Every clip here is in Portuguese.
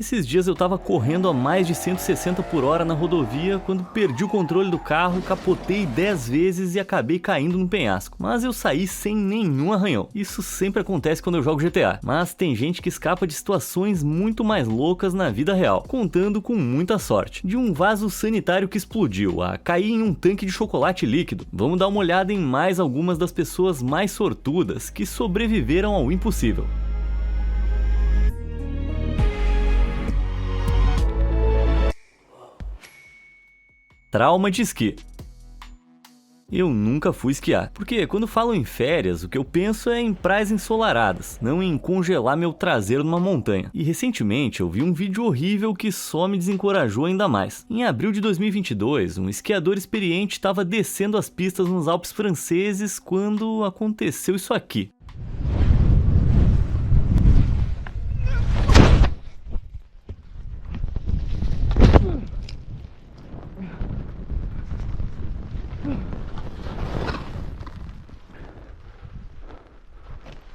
Esses dias eu tava correndo a mais de 160 por hora na rodovia quando perdi o controle do carro, capotei 10 vezes e acabei caindo no penhasco. Mas eu saí sem nenhum arranhão. Isso sempre acontece quando eu jogo GTA. Mas tem gente que escapa de situações muito mais loucas na vida real, contando com muita sorte. De um vaso sanitário que explodiu a cair em um tanque de chocolate líquido. Vamos dar uma olhada em mais algumas das pessoas mais sortudas que sobreviveram ao impossível. Trauma de esqui. Eu nunca fui esquiar, porque quando falo em férias, o que eu penso é em praias ensolaradas, não em congelar meu traseiro numa montanha. E recentemente eu vi um vídeo horrível que só me desencorajou ainda mais. Em abril de 2022, um esquiador experiente estava descendo as pistas nos Alpes franceses quando aconteceu isso aqui.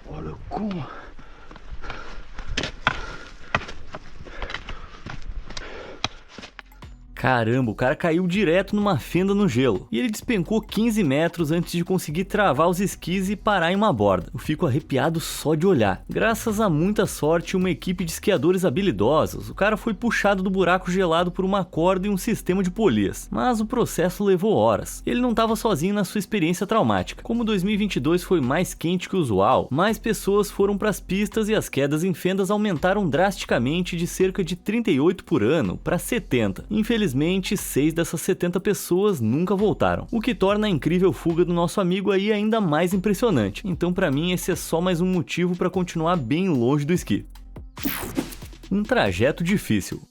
Olha como... Caramba, o cara caiu direto numa fenda no gelo. E ele despencou 15 metros antes de conseguir travar os esquis e parar em uma borda. Eu fico arrepiado só de olhar. Graças a muita sorte e uma equipe de esquiadores habilidosos, o cara foi puxado do buraco gelado por uma corda e um sistema de polias. Mas o processo levou horas. Ele não estava sozinho na sua experiência traumática. Como 2022 foi mais quente que o usual, mais pessoas foram para as pistas e as quedas em fendas aumentaram drasticamente de cerca de 38 por ano para 70. Infelizmente, 6 dessas 70 pessoas nunca voltaram, o que torna a incrível fuga do nosso amigo aí ainda mais impressionante. Então, para mim, esse é só mais um motivo para continuar bem longe do esqui. Um trajeto difícil.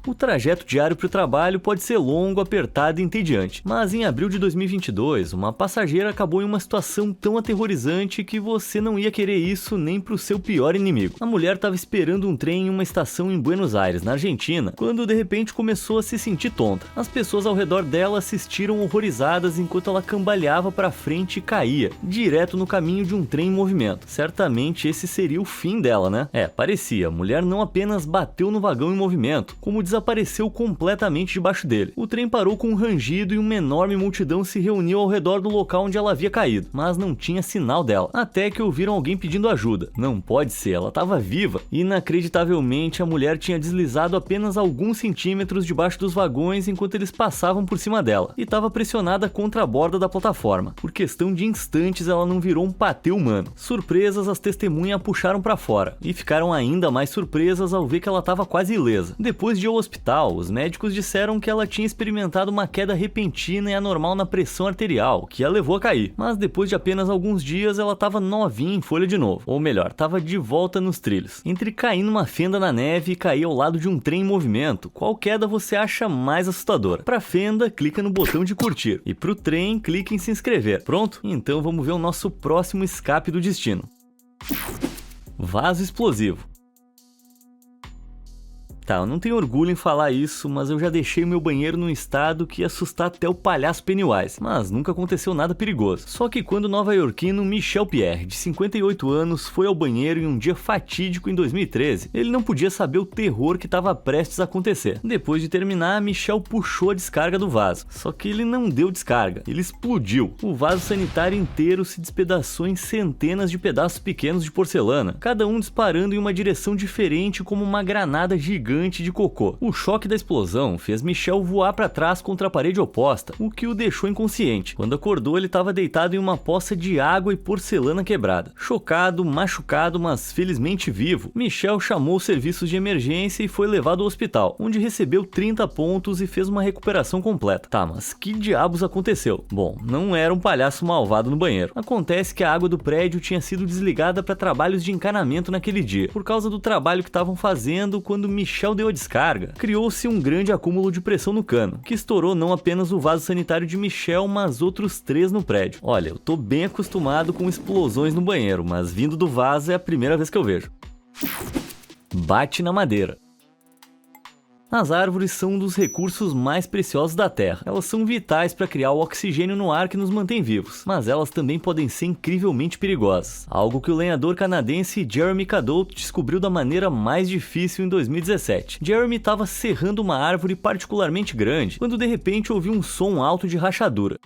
O trajeto diário para o trabalho pode ser longo, apertado e entediante, mas em abril de 2022, uma passageira acabou em uma situação tão aterrorizante que você não ia querer isso nem para o seu pior inimigo. A mulher estava esperando um trem em uma estação em Buenos Aires, na Argentina, quando de repente começou a se sentir tonta. As pessoas ao redor dela assistiram horrorizadas enquanto ela cambaleava para frente e caía, direto no caminho de um trem em movimento. Certamente esse seria o fim dela, né? Parecia. A mulher não apenas bateu no vagão em movimento, como desapareceu completamente debaixo dele. O trem parou com um rangido e uma enorme multidão se reuniu ao redor do local onde ela havia caído, mas não tinha sinal dela, até que ouviram alguém pedindo ajuda. Não pode ser, ela estava viva. Inacreditavelmente, a mulher tinha deslizado apenas alguns centímetros debaixo dos vagões enquanto eles passavam por cima dela, e estava pressionada contra a borda da plataforma. Por questão de instantes, ela não virou um patê humano. Surpresas, as testemunhas a puxaram para fora, e ficaram ainda mais surpresas ao ver que ela estava quase ilesa. Depois de ao hospital, os médicos disseram que ela tinha experimentado uma queda repentina e anormal na pressão arterial, que a levou a cair. Mas depois de apenas alguns dias, ela estava novinha em folha de novo. Ou melhor, estava de volta nos trilhos. Entre cair numa fenda na neve e cair ao lado de um trem em movimento, qual queda você acha mais assustadora? Pra fenda, clica no botão de curtir. E pro trem, clica em se inscrever. Pronto? Então vamos ver o nosso próximo escape do destino. Vaso explosivo. Tá, eu não tenho orgulho em falar isso, mas eu já deixei o meu banheiro num estado que ia assustar até o palhaço Pennywise, mas nunca aconteceu nada perigoso. Só que quando o nova-iorquino Michel Pierre, de 58 anos, foi ao banheiro em um dia fatídico em 2013, ele não podia saber o terror que estava prestes a acontecer. Depois de terminar, Michel puxou a descarga do vaso, só que ele não deu descarga, ele explodiu. O vaso sanitário inteiro se despedaçou em centenas de pedaços pequenos de porcelana, cada um disparando em uma direção diferente como uma granada gigante de cocô. O choque da explosão fez Michel voar para trás contra a parede oposta, o que o deixou inconsciente. Quando acordou, ele estava deitado em uma poça de água e porcelana quebrada. Chocado, machucado, mas felizmente vivo, Michel chamou os serviços de emergência e foi levado ao hospital, onde recebeu 30 pontos e fez uma recuperação completa. Tá, mas que diabos aconteceu? Bom, não era um palhaço malvado no banheiro. Acontece que a água do prédio tinha sido desligada para trabalhos de encanamento naquele dia, por causa do trabalho que estavam fazendo. Quando Michel deu a descarga, criou-se um grande acúmulo de pressão no cano, que estourou não apenas o vaso sanitário de Michel, mas outros 3 no prédio. Olha, eu tô bem acostumado com explosões no banheiro, mas vindo do vaso é a primeira vez que eu vejo. Bate na madeira. As árvores são um dos recursos mais preciosos da Terra. Elas são vitais para criar o oxigênio no ar que nos mantém vivos, mas elas também podem ser incrivelmente perigosas. Algo que o lenhador canadense Jeremy Cadotte descobriu da maneira mais difícil em 2017. Jeremy estava serrando uma árvore particularmente grande, quando de repente ouviu um som alto de rachadura.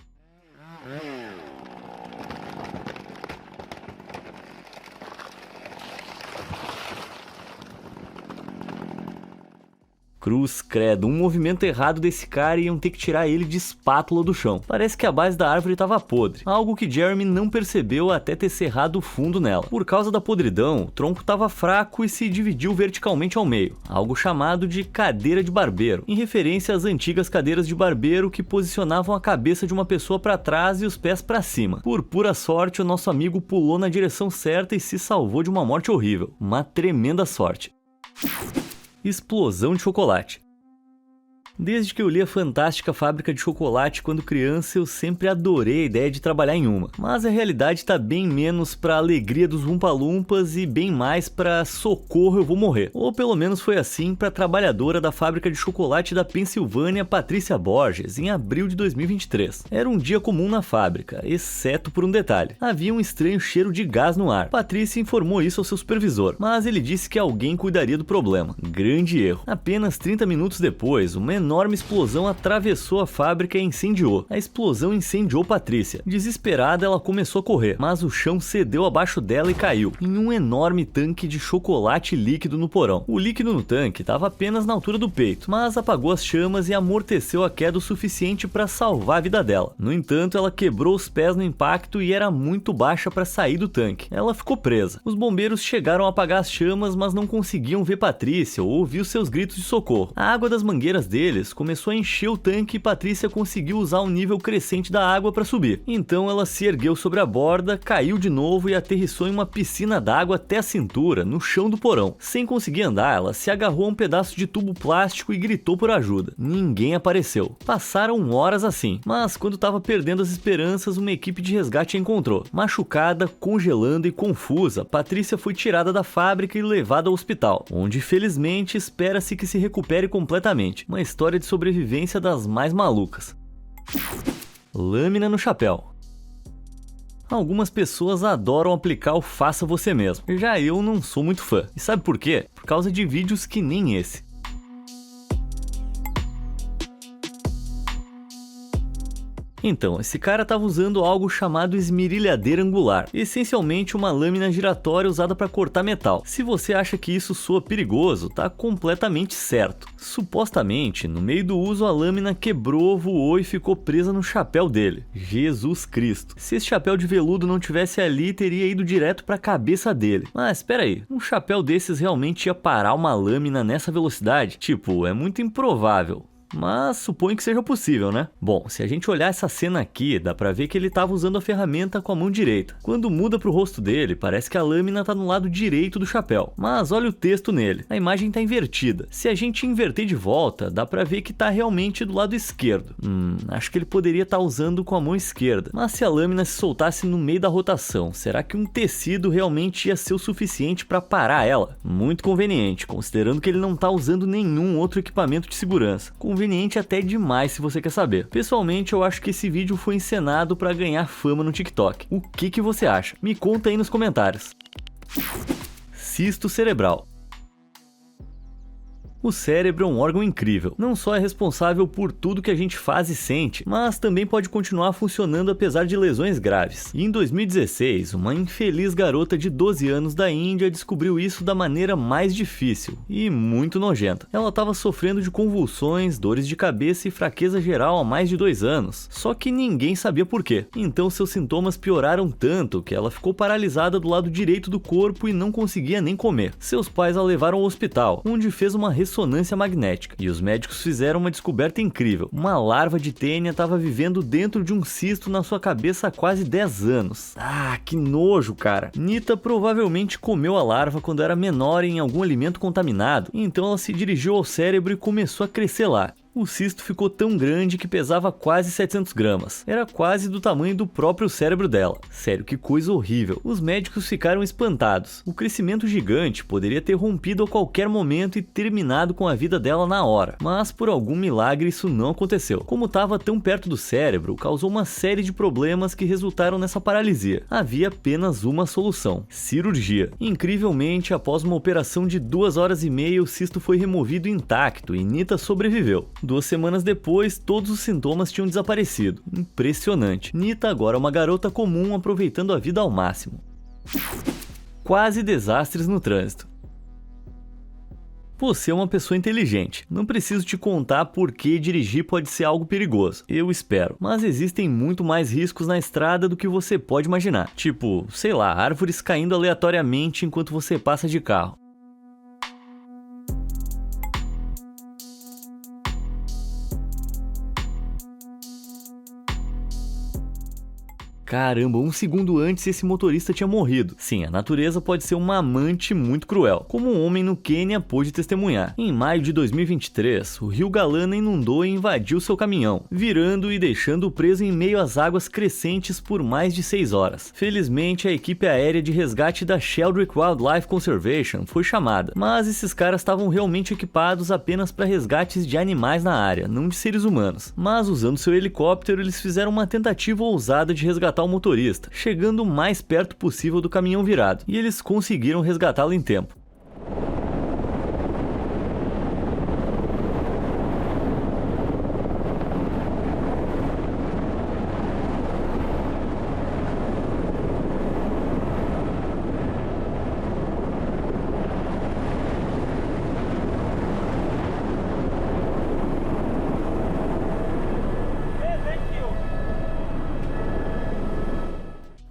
Cruz credo, um movimento errado desse cara e iam ter que tirar ele de espátula do chão. Parece que a base da árvore estava podre, algo que Jeremy não percebeu até ter serrado fundo nela. Por causa da podridão, o tronco estava fraco e se dividiu verticalmente ao meio, algo chamado de cadeira de barbeiro, em referência às antigas cadeiras de barbeiro que posicionavam a cabeça de uma pessoa para trás e os pés para cima. Por pura sorte, o nosso amigo pulou na direção certa e se salvou de uma morte horrível. Uma tremenda sorte. Explosão de chocolate. Desde que eu li a fantástica Fábrica de Chocolate quando criança, eu sempre adorei a ideia de trabalhar em uma. Mas a realidade tá bem menos pra alegria dos Umpa-Lumpas e bem mais pra socorro eu vou morrer. Ou pelo menos foi assim pra trabalhadora da Fábrica de Chocolate da Pensilvânia, Patrícia Borges, em abril de 2023. Era um dia comum na fábrica, exceto por um detalhe. Havia um estranho cheiro de gás no ar. Patrícia informou isso ao seu supervisor, mas ele disse que alguém cuidaria do problema. Grande erro. Apenas 30 minutos depois, uma enorme explosão atravessou a fábrica e incendiou. A explosão incendiou Patrícia. Desesperada, ela começou a correr, mas o chão cedeu abaixo dela e caiu em um enorme tanque de chocolate líquido no porão. O líquido no tanque estava apenas na altura do peito, mas apagou as chamas e amorteceu a queda o suficiente para salvar a vida dela. No entanto, ela quebrou os pés no impacto e era muito baixa para sair do tanque. Ela ficou presa. Os bombeiros chegaram a apagar as chamas, mas não conseguiam ver Patrícia ou ouvir os seus gritos de socorro. A água das mangueiras deles começou a encher o tanque e Patrícia conseguiu usar um nível crescente da água para subir. Então ela se ergueu sobre a borda, caiu de novo e aterrissou em uma piscina d'água até a cintura, no chão do porão. Sem conseguir andar, ela se agarrou a um pedaço de tubo plástico e gritou por ajuda. Ninguém apareceu. Passaram horas assim, mas quando estava perdendo as esperanças, uma equipe de resgate a encontrou. Machucada, congelando e confusa, Patrícia foi tirada da fábrica e levada ao hospital, onde felizmente espera-se que se recupere completamente. Uma história de sobrevivência das mais malucas. Lâmina no chapéu. Algumas pessoas adoram aplicar o faça você mesmo. Já eu não sou muito fã. E sabe por quê? Por causa de vídeos que nem esse. Então, esse cara estava usando algo chamado esmerilhadeira angular, essencialmente uma lâmina giratória usada para cortar metal. Se você acha que isso soa perigoso, tá completamente certo. Supostamente, no meio do uso a lâmina quebrou, voou e ficou presa no chapéu dele. Jesus Cristo. Se esse chapéu de veludo não tivesse ali, teria ido direto para a cabeça dele. Mas espera aí, um chapéu desses realmente ia parar uma lâmina nessa velocidade? Tipo, é muito improvável. Mas suponho que seja possível, né? Bom, se a gente olhar essa cena aqui, dá pra ver que ele estava usando a ferramenta com a mão direita. Quando muda pro rosto dele, parece que a lâmina tá no lado direito do chapéu. Mas olha o texto nele, a imagem tá invertida. Se a gente inverter de volta, dá pra ver que tá realmente do lado esquerdo. Acho que ele poderia estar usando com a mão esquerda. Mas se a lâmina se soltasse no meio da rotação, será que um tecido realmente ia ser o suficiente pra parar ela? Muito conveniente, considerando que ele não tá usando nenhum outro equipamento de segurança. Conveniente até demais se você quer saber. Pessoalmente, eu acho que esse vídeo foi encenado para ganhar fama no TikTok. O que você acha? Me conta aí nos comentários. Cisto cerebral. O cérebro é um órgão incrível. Não só é responsável por tudo que a gente faz e sente, mas também pode continuar funcionando apesar de lesões graves. E em 2016, uma infeliz garota de 12 anos da Índia descobriu isso da maneira mais difícil e muito nojenta. Ela estava sofrendo de convulsões, dores de cabeça e fraqueza geral há mais de 2 anos. Só que ninguém sabia por quê. Então seus sintomas pioraram tanto que ela ficou paralisada do lado direito do corpo e não conseguia nem comer. Seus pais a levaram ao hospital, onde fez uma ressonância magnética, e os médicos fizeram uma descoberta incrível. Uma larva de tênia estava vivendo dentro de um cisto na sua cabeça há quase 10 anos. Ah, que nojo, cara. Nita provavelmente comeu a larva quando era menor em algum alimento contaminado, então ela se dirigiu ao cérebro e começou a crescer lá. O cisto ficou tão grande que pesava quase 700 gramas. Era quase do tamanho do próprio cérebro dela. Sério, que coisa horrível. Os médicos ficaram espantados. O crescimento gigante poderia ter rompido a qualquer momento e terminado com a vida dela na hora. Mas por algum milagre isso não aconteceu. Como estava tão perto do cérebro, causou uma série de problemas que resultaram nessa paralisia. Havia apenas uma solução: cirurgia. Incrivelmente, após uma operação de 2 horas e meia, o cisto foi removido intacto e Nita sobreviveu. 2 semanas depois, todos os sintomas tinham desaparecido. Impressionante. Nita agora é uma garota comum aproveitando a vida ao máximo. Quase desastres no trânsito. Você é uma pessoa inteligente. Não preciso te contar por que dirigir pode ser algo perigoso. Eu espero. Mas existem muito mais riscos na estrada do que você pode imaginar. Tipo, sei lá, árvores caindo aleatoriamente enquanto você passa de carro. Caramba, 1 segundo antes esse motorista tinha morrido. Sim, a natureza pode ser uma amante muito cruel, como um homem no Quênia pôde testemunhar. Em maio de 2023, o rio Galana inundou e invadiu seu caminhão, virando e deixando-o preso em meio às águas crescentes por mais de 6 horas. Felizmente, a equipe aérea de resgate da Sheldrick Wildlife Conservation foi chamada, mas esses caras estavam realmente equipados apenas para resgates de animais na área, não de seres humanos. Mas usando seu helicóptero, eles fizeram uma tentativa ousada de resgatar o motorista, chegando o mais perto possível do caminhão virado, e eles conseguiram resgatá-lo em tempo.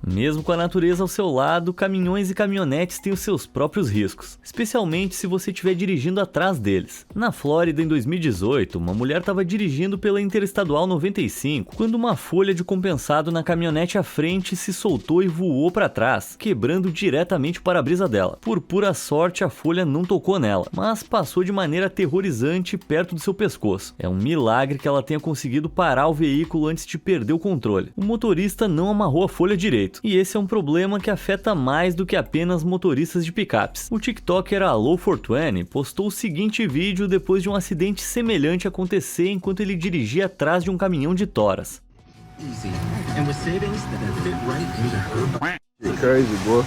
Mesmo com a natureza ao seu lado, caminhões e caminhonetes têm os seus próprios riscos, especialmente se você estiver dirigindo atrás deles. Na Flórida, em 2018, uma mulher estava dirigindo pela Interestadual 95 quando uma folha de compensado na caminhonete à frente se soltou e voou para trás, quebrando diretamente o para-brisa dela. Por pura sorte, a folha não tocou nela, mas passou de maneira aterrorizante perto do seu pescoço. É um milagre que ela tenha conseguido parar o veículo antes de perder o controle. O motorista não amarrou a folha direito. E esse é um problema que afeta mais do que apenas motoristas de picapes. O TikToker Allo420 postou o seguinte vídeo depois de um acidente semelhante acontecer enquanto ele dirigia atrás de um caminhão de toras. Crazy, boy.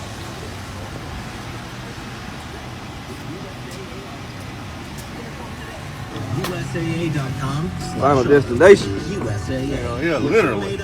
Final destination? Yeah, literally.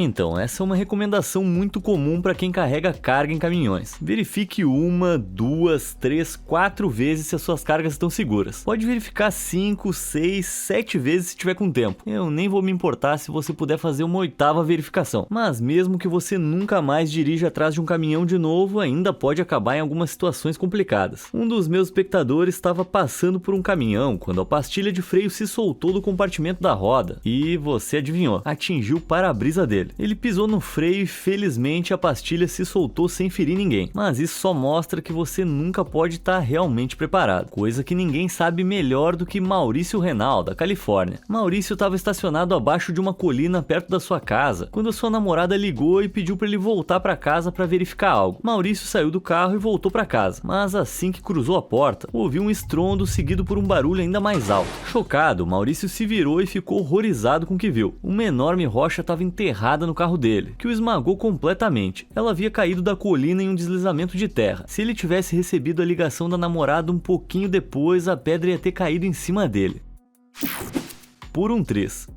Então, essa é uma recomendação muito comum para quem carrega carga em caminhões. Verifique 1, 2, 3, 4 vezes se as suas cargas estão seguras. Pode verificar 5, 6, 7 vezes se tiver com tempo. Eu nem vou me importar se você puder fazer uma 8ª verificação. Mas mesmo que você nunca mais dirija atrás de um caminhão de novo, ainda pode acabar em algumas situações complicadas. Um dos meus espectadores estava passando por um caminhão quando a pastilha de freio se soltou do compartimento da roda. E você adivinhou, atingiu o para-brisa dele. Ele pisou no freio e felizmente a pastilha se soltou sem ferir ninguém. Mas isso só mostra que você nunca pode estar realmente preparado. Coisa que ninguém sabe melhor do que Maurício Renal, da Califórnia. Maurício estava estacionado abaixo de uma colina perto da sua casa, quando a sua namorada ligou e pediu para ele voltar para casa para verificar algo. Maurício saiu do carro e voltou para casa. Mas assim que cruzou a porta, ouviu um estrondo seguido por um barulho ainda mais alto. Chocado, Maurício se virou e ficou horrorizado com o que viu. Uma enorme rocha estava enterrada no carro dele, que o esmagou completamente. Ela havia caído da colina em um deslizamento de terra. Se ele tivesse recebido a ligação da namorada um pouquinho depois, a pedra ia ter caído em cima dele. Por um triz.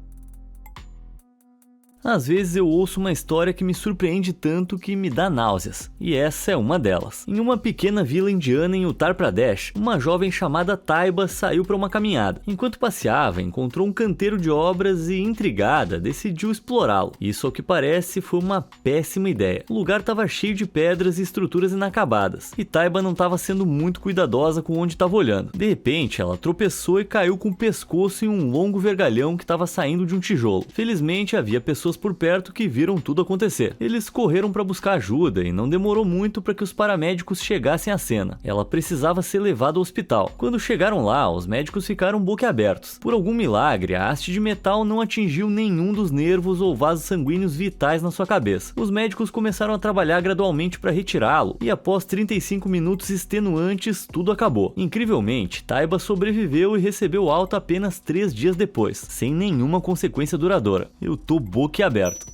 Às vezes eu ouço uma história que me surpreende tanto que me dá náuseas, e essa é uma delas. Em uma pequena vila indiana em Uttar Pradesh, uma jovem chamada Taiba saiu para uma caminhada. Enquanto passeava, encontrou um canteiro de obras e, intrigada, decidiu explorá-lo. Isso, ao que parece, foi uma péssima ideia. O lugar estava cheio de pedras e estruturas inacabadas, e Taiba não estava sendo muito cuidadosa com onde estava olhando. De repente, ela tropeçou e caiu com o pescoço em um longo vergalhão que estava saindo de um tijolo. Felizmente, havia pessoas pessoas por perto que viram tudo acontecer. Eles correram para buscar ajuda e não demorou muito para que os paramédicos chegassem à cena. Ela precisava ser levada ao hospital. Quando chegaram lá, os médicos ficaram boquiabertos. Por algum milagre, a haste de metal não atingiu nenhum dos nervos ou vasos sanguíneos vitais na sua cabeça. Os médicos começaram a trabalhar gradualmente para retirá-lo e após 35 minutos extenuantes, tudo acabou. Incrivelmente, Taiba sobreviveu e recebeu alta apenas 3 dias depois, sem nenhuma consequência duradoura. Eu tô boquiaberto.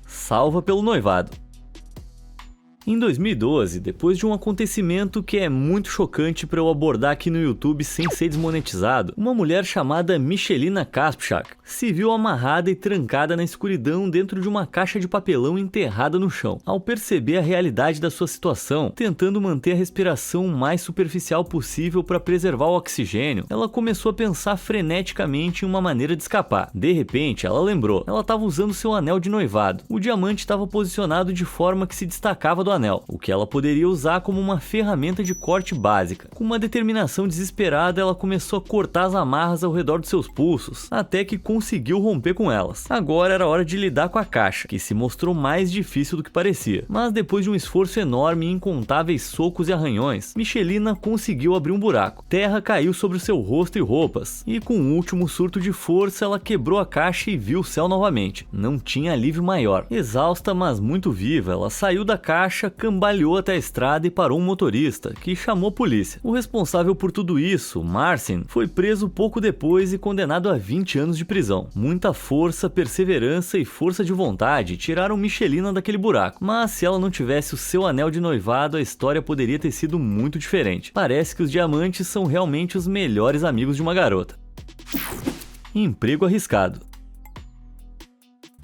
Salva pelo noivado. Em 2012, depois de um acontecimento que é muito chocante para eu abordar aqui no YouTube sem ser desmonetizado, uma mulher chamada Michelina Kasprzak se viu amarrada e trancada na escuridão dentro de uma caixa de papelão enterrada no chão. Ao perceber a realidade da sua situação, tentando manter a respiração o mais superficial possível para preservar o oxigênio, ela começou a pensar freneticamente em uma maneira de escapar. De repente, ela lembrou, ela estava usando seu anel de noivado. O diamante estava posicionado de forma que se destacava do anel, o que ela poderia usar como uma ferramenta de corte básica. Com uma determinação desesperada, ela começou a cortar as amarras ao redor dos seus pulsos, até que conseguiu romper com elas. Agora era hora de lidar com a caixa, que se mostrou mais difícil do que parecia. Mas depois de um esforço enorme e incontáveis socos e arranhões, Michelina conseguiu abrir um buraco. Terra caiu sobre o seu rosto e roupas, e com um último surto de força, ela quebrou a caixa e viu o céu novamente. Não tinha alívio maior. Exausta, mas muito viva, ela saiu da caixa, cambaleou até a estrada e parou um motorista, que chamou a polícia. O responsável por tudo isso, Marcin, foi preso pouco depois e condenado a 20 anos de prisão. Muita força, perseverança e força de vontade tiraram Michelina daquele buraco, mas se ela não tivesse o seu anel de noivado, a história poderia ter sido muito diferente. Parece que os diamantes são realmente os melhores amigos de uma garota. Emprego arriscado.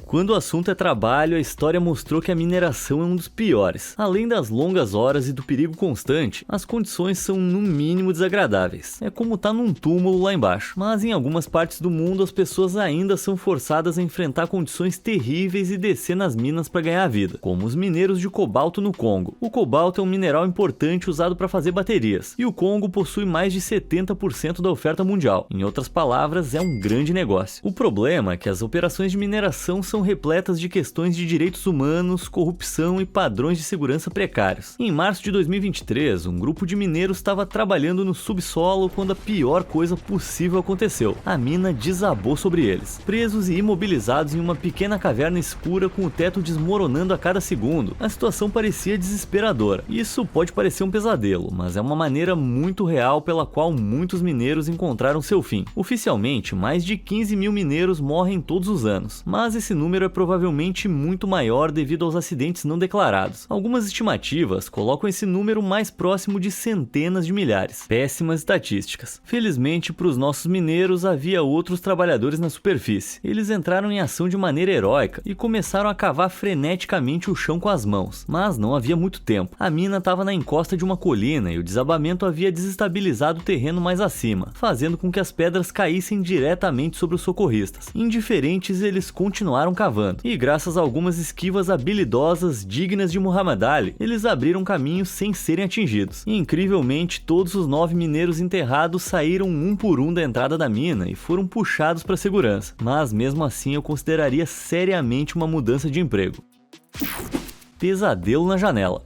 Quando o assunto é trabalho, a história mostrou que a mineração é um dos piores. Além das longas horas e do perigo constante, as condições são no mínimo desagradáveis. É como estar num túmulo lá embaixo. Mas em algumas partes do mundo, as pessoas ainda são forçadas a enfrentar condições terríveis e descer nas minas para ganhar a vida, como os mineiros de cobalto no Congo. O cobalto é um mineral importante usado para fazer baterias, e o Congo possui mais de 70% da oferta mundial. Em outras palavras, é um grande negócio. O problema é que as operações de mineração são repletas de questões de direitos humanos, corrupção e padrões de segurança precários. Em março de 2023, um grupo de mineiros estava trabalhando no subsolo quando a pior coisa possível aconteceu. A mina desabou sobre eles. Presos e imobilizados em uma pequena caverna escura com o teto desmoronando a cada segundo, a situação parecia desesperadora. Isso pode parecer um pesadelo, mas é uma maneira muito real pela qual muitos mineiros encontraram seu fim. Oficialmente, mais de 15 mil mineiros morrem todos os anos, mas esse número é provavelmente muito maior devido aos acidentes não declarados. Algumas estimativas colocam esse número mais próximo de centenas de milhares. Péssimas estatísticas. Felizmente, para os nossos mineiros, havia outros trabalhadores na superfície. Eles entraram em ação de maneira heróica e começaram a cavar freneticamente o chão com as mãos, mas não havia muito tempo. A mina estava na encosta de uma colina e o desabamento havia desestabilizado o terreno mais acima, fazendo com que as pedras caíssem diretamente sobre os socorristas. Indiferentes, eles continuaram cavando, e graças a algumas esquivas habilidosas dignas de Muhammad Ali, eles abriram caminho sem serem atingidos. E, incrivelmente, todos os 9 mineiros enterrados saíram um por um da entrada da mina e foram puxados para segurança. Mas mesmo assim eu consideraria seriamente uma mudança de emprego. Pesadelo na janela.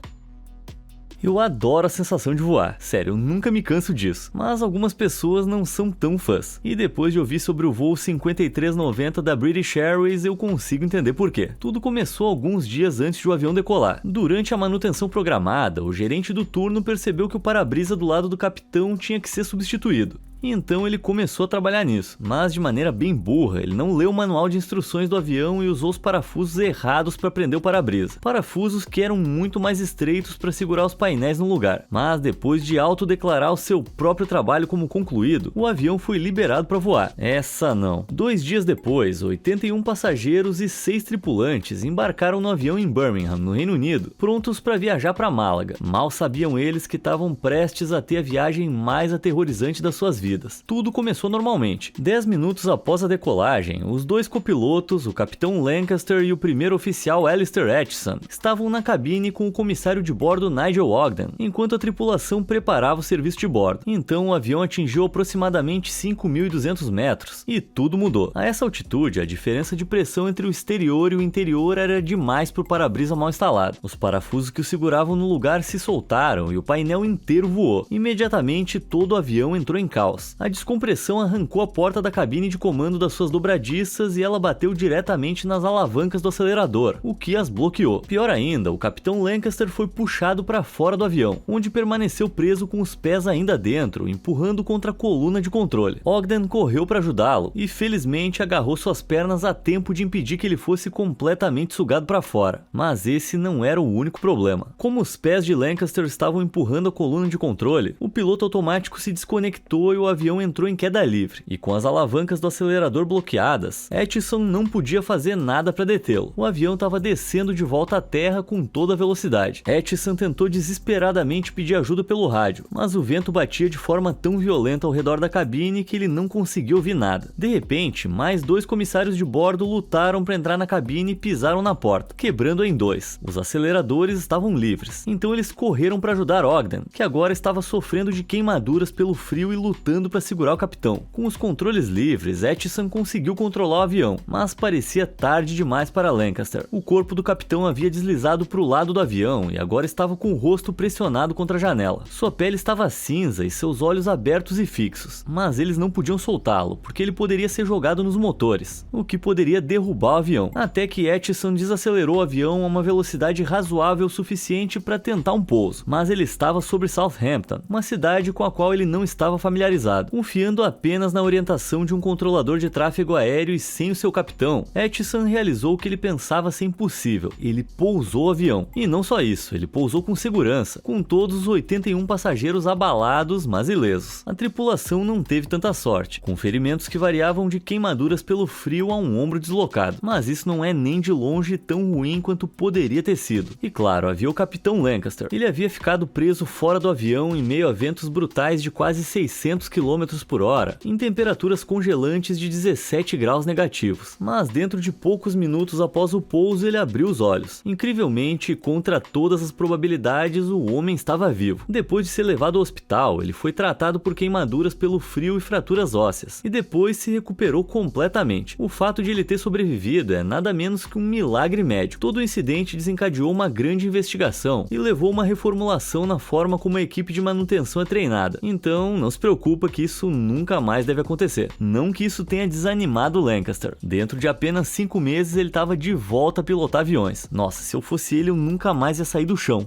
Eu adoro a sensação de voar, sério, eu nunca me canso disso, mas algumas pessoas não são tão fãs. E depois de ouvir sobre o voo 5390 da British Airways, eu consigo entender por quê. Tudo começou alguns dias antes de o avião decolar. Durante a manutenção programada, o gerente do turno percebeu que o para-brisa do lado do capitão tinha que ser substituído. Então ele começou a trabalhar nisso, mas de maneira bem burra. Ele não leu o manual de instruções do avião e usou os parafusos errados para prender o para-brisa. Parafusos que eram muito mais estreitos para segurar os painéis no lugar. Mas depois de autodeclarar o seu próprio trabalho como concluído, o avião foi liberado para voar. Essa não. 2 dias depois, 81 passageiros e 6 tripulantes embarcaram no avião em Birmingham, no Reino Unido, prontos para viajar para Málaga. Mal sabiam eles que estavam prestes a ter a viagem mais aterrorizante das suas vidas. vidas. Tudo começou normalmente. 10 minutos após a decolagem, os dois copilotos, o capitão Lancaster e o primeiro oficial Alistair Aitchison, estavam na cabine com o comissário de bordo Nigel Ogden, enquanto a tripulação preparava o serviço de bordo. Então o avião atingiu aproximadamente 5.200 metros e tudo mudou. A essa altitude, a diferença de pressão entre o exterior e o interior era demais para o para-brisa mal instalado. Os parafusos que o seguravam no lugar se soltaram e o painel inteiro voou. Imediatamente todo o avião entrou em caos. A descompressão arrancou a porta da cabine de comando das suas dobradiças e ela bateu diretamente nas alavancas do acelerador, o que as bloqueou. Pior ainda, o capitão Lancaster foi puxado para fora do avião, onde permaneceu preso com os pés ainda dentro, empurrando contra a coluna de controle. Ogden correu para ajudá-lo e felizmente agarrou suas pernas a tempo de impedir que ele fosse completamente sugado para fora. Mas esse não era o único problema. Como os pés de Lancaster estavam empurrando a coluna de controle, o piloto automático se desconectou e o avião entrou em queda livre. E com as alavancas do acelerador bloqueadas, Aitchison não podia fazer nada para detê-lo. O avião estava descendo de volta à terra com toda a velocidade. Aitchison tentou desesperadamente pedir ajuda pelo rádio, mas o vento batia de forma tão violenta ao redor da cabine que ele não conseguiu ouvir nada. De repente, mais dois comissários de bordo lutaram para entrar na cabine e pisaram na porta, quebrando-a em dois. Os aceleradores estavam livres, então eles correram para ajudar Ogden, que agora estava sofrendo de queimaduras pelo frio e lutando para segurar o capitão. Com os controles livres, Aitchison conseguiu controlar o avião, mas parecia tarde demais para Lancaster. O corpo do capitão havia deslizado para o lado do avião e agora estava com o rosto pressionado contra a janela. Sua pele estava cinza e seus olhos abertos e fixos, mas eles não podiam soltá-lo, porque ele poderia ser jogado nos motores, o que poderia derrubar o avião. Até que Aitchison desacelerou o avião a uma velocidade razoável o suficiente para tentar um pouso, mas ele estava sobre Southampton, uma cidade com a qual ele não estava familiarizado. Confiando apenas na orientação de um controlador de tráfego aéreo e sem o seu capitão, Aitchison realizou o que ele pensava ser impossível. Ele pousou o avião. E não só isso, ele pousou com segurança, com todos os 81 passageiros abalados, mas ilesos. A tripulação não teve tanta sorte, com ferimentos que variavam de queimaduras pelo frio a um ombro deslocado. Mas isso não é nem de longe tão ruim quanto poderia ter sido. E claro, havia o capitão Lancaster. Ele havia ficado preso fora do avião em meio a ventos brutais de quase 600 km por hora, em temperaturas congelantes de 17 graus negativos. Mas dentro de poucos minutos após o pouso, ele abriu os olhos. Incrivelmente, contra todas as probabilidades, o homem estava vivo. Depois de ser levado ao hospital, ele foi tratado por queimaduras pelo frio e fraturas ósseas, e depois se recuperou completamente. O fato de ele ter sobrevivido é nada menos que um milagre médico. Todo o incidente desencadeou uma grande investigação e levou a uma reformulação na forma como a equipe de manutenção é treinada. Então, não se preocupa que isso nunca mais deve acontecer. Não que isso tenha desanimado Lancaster. Dentro de apenas 5 meses, ele estava de volta a pilotar aviões. Nossa, se eu fosse ele, eu nunca mais ia sair do chão.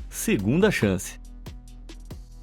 Segunda chance.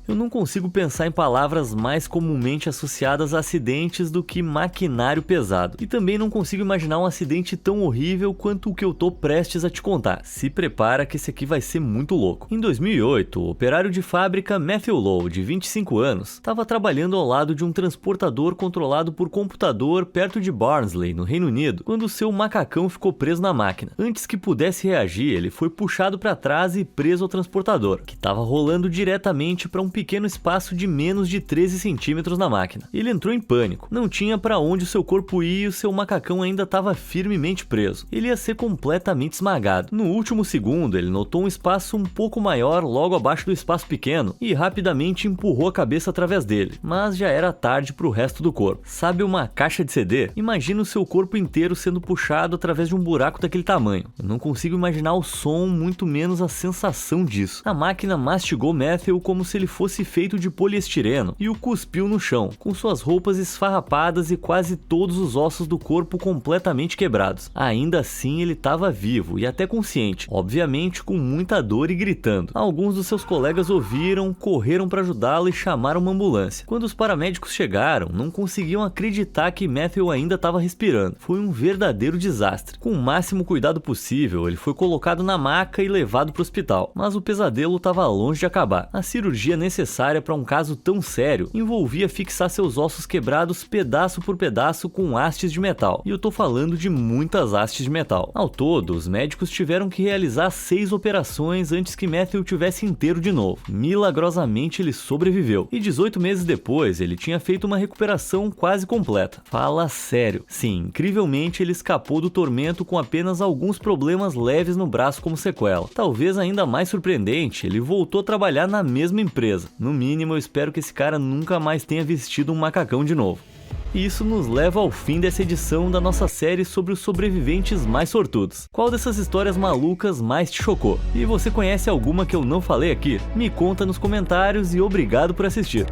Eu não consigo pensar em palavras mais comumente associadas a acidentes do que maquinário pesado. E também não consigo imaginar um acidente tão horrível quanto o que eu tô prestes a te contar. Se prepara que esse aqui vai ser muito louco. Em 2008, o operário de fábrica Matthew Lowe, de 25 anos, estava trabalhando ao lado de um transportador controlado por computador perto de Barnsley, no Reino Unido, quando seu macacão ficou preso na máquina. Antes que pudesse reagir, ele foi puxado para trás e preso ao transportador, que estava rolando diretamente para um pequeno espaço de menos de 13 centímetros na máquina. Ele entrou em pânico. Não tinha para onde o seu corpo ir e o seu macacão ainda estava firmemente preso. Ele ia ser completamente esmagado. No último segundo, ele notou um espaço um pouco maior logo abaixo do espaço pequeno e rapidamente empurrou a cabeça através dele. Mas já era tarde para o resto do corpo. Sabe uma caixa de CD? Imagina o seu corpo inteiro sendo puxado através de um buraco daquele tamanho. Eu não consigo imaginar o som, muito menos a sensação disso. A máquina mastigou Matthew como se ele fosse feito de poliestireno e o cuspiu no chão, com suas roupas esfarrapadas e quase todos os ossos do corpo completamente quebrados. Ainda assim, ele estava vivo e até consciente, obviamente com muita dor e gritando. Alguns dos seus colegas ouviram, correram para ajudá-lo e chamaram uma ambulância. Quando os paramédicos chegaram, não conseguiam acreditar que Matthew ainda estava respirando. Foi um verdadeiro desastre. Com o máximo cuidado possível, ele foi colocado na maca e levado para o hospital, mas o pesadelo estava longe de acabar. A cirurgia necessária necessária para um caso tão sério envolvia fixar seus ossos quebrados pedaço por pedaço com hastes de metal. E eu tô falando de muitas hastes de metal. Ao todo, os médicos tiveram que realizar 6 operações antes que Matthew tivesse inteiro de novo. Milagrosamente ele sobreviveu. E 18 meses depois, ele tinha feito uma recuperação quase completa. Fala sério. Sim, incrivelmente ele escapou do tormento com apenas alguns problemas leves no braço como sequela. Talvez ainda mais surpreendente, ele voltou a trabalhar na mesma empresa. No mínimo, eu espero que esse cara nunca mais tenha vestido um macacão de novo. E isso nos leva ao fim dessa edição da nossa série sobre os sobreviventes mais sortudos. Qual dessas histórias malucas mais te chocou? E você conhece alguma que eu não falei aqui? Me conta nos comentários e obrigado por assistir.